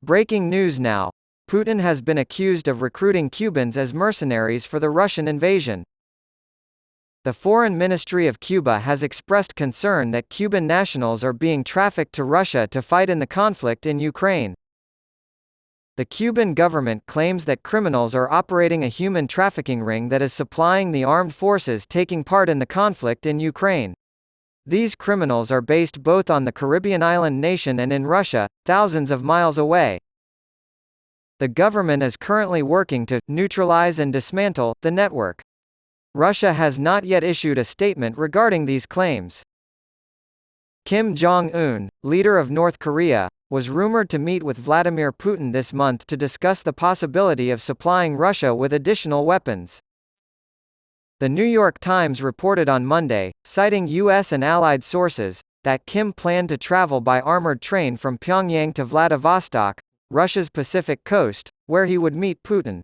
Breaking news now. Putin has been accused of recruiting Cubans as mercenaries for the Russian invasion. The Foreign Ministry of Cuba has expressed concern that Cuban nationals are being trafficked to Russia to fight in the conflict in Ukraine. The Cuban government claims that criminals are operating a human trafficking ring that is supplying the armed forces taking part in the conflict in Ukraine. These criminals are based both on the Caribbean island nation and in Russia, thousands of miles away. The government is currently working to neutralize and dismantle the network. Russia has not yet issued a statement regarding these claims. Kim Jong-un, leader of North Korea, was rumored to meet with Vladimir Putin this month to discuss the possibility of supplying Russia with additional weapons. The New York Times reported on Monday, citing U.S. and allied sources, that Kim planned to travel by armored train from Pyongyang to Vladivostok, Russia's Pacific coast, where he would meet Putin.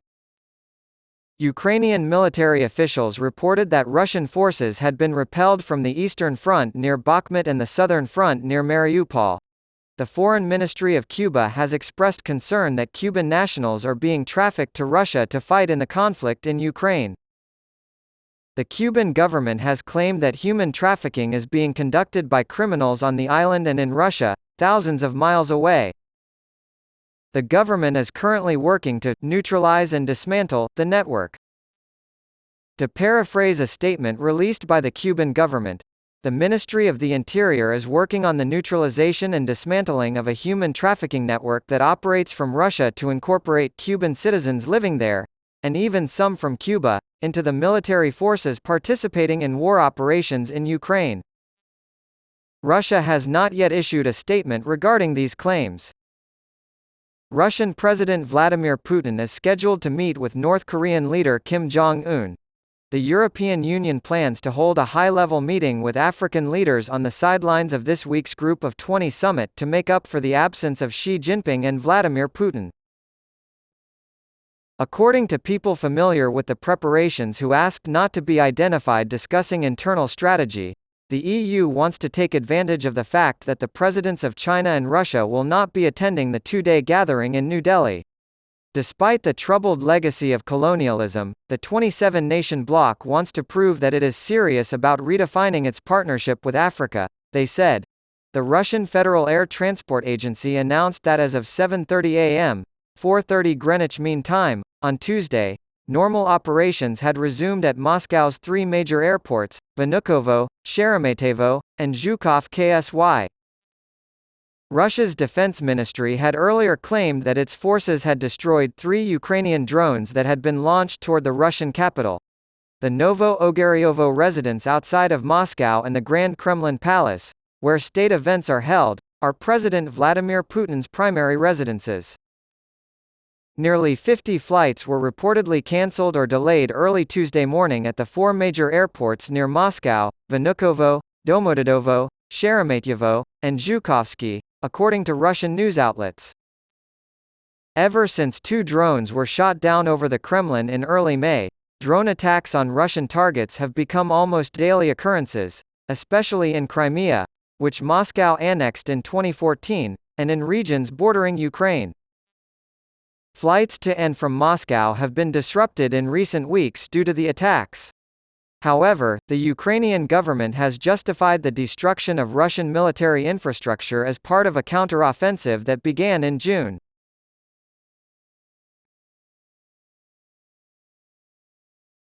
Ukrainian military officials reported that Russian forces had been repelled from the eastern front near Bakhmut and the southern front near Mariupol. The Foreign Ministry of Cuba has expressed concern that Cuban nationals are being trafficked to Russia to fight in the conflict in Ukraine. The Cuban government has claimed that human trafficking is being conducted by criminals on the island and in Russia, thousands of miles away. The government is currently working to neutralize and dismantle the network. To paraphrase a statement released by the Cuban government, the Ministry of the Interior is working on the neutralization and dismantling of a human trafficking network that operates from Russia to incorporate Cuban citizens living there, and even some from Cuba, into the military forces participating in war operations in Ukraine. Russia has not yet issued a statement regarding these claims. Russian President Vladimir Putin is scheduled to meet with North Korean leader Kim Jong-un. The European Union plans to hold a high-level meeting with African leaders on the sidelines of this week's Group of 20 summit to make up for the absence of Xi Jinping and Vladimir Putin. According to people familiar with the preparations who asked not to be identified discussing internal strategy, the EU wants to take advantage of the fact that the presidents of China and Russia will not be attending the two-day gathering in New Delhi. Despite the troubled legacy of colonialism, the 27-nation bloc wants to prove that it is serious about redefining its partnership with Africa, they said. The Russian Federal Air Transport Agency announced that as of 7:30 a.m., 4:30 Greenwich Mean Time, on Tuesday, normal operations had resumed at Moscow's three major airports, Vnukovo, Sheremetyevo, and Zhukovo-KSY. Russia's defense ministry had earlier claimed that its forces had destroyed 3 Ukrainian drones that had been launched toward the Russian capital. The Novo-Ogaryovo residence outside of Moscow and the Grand Kremlin Palace, where state events are held, are President Vladimir Putin's primary residences. Nearly 50 flights were reportedly cancelled or delayed early Tuesday morning at the 4 major airports near Moscow, Vnukovo, Domodedovo, Sheremetyevo, and Zhukovsky, according to Russian news outlets. Ever since 2 drones were shot down over the Kremlin in early May, drone attacks on Russian targets have become almost daily occurrences, especially in Crimea, which Moscow annexed in 2014, and in regions bordering Ukraine. Flights to and from Moscow have been disrupted in recent weeks due to the attacks. However, the Ukrainian government has justified the destruction of Russian military infrastructure as part of a counter-offensive that began in June.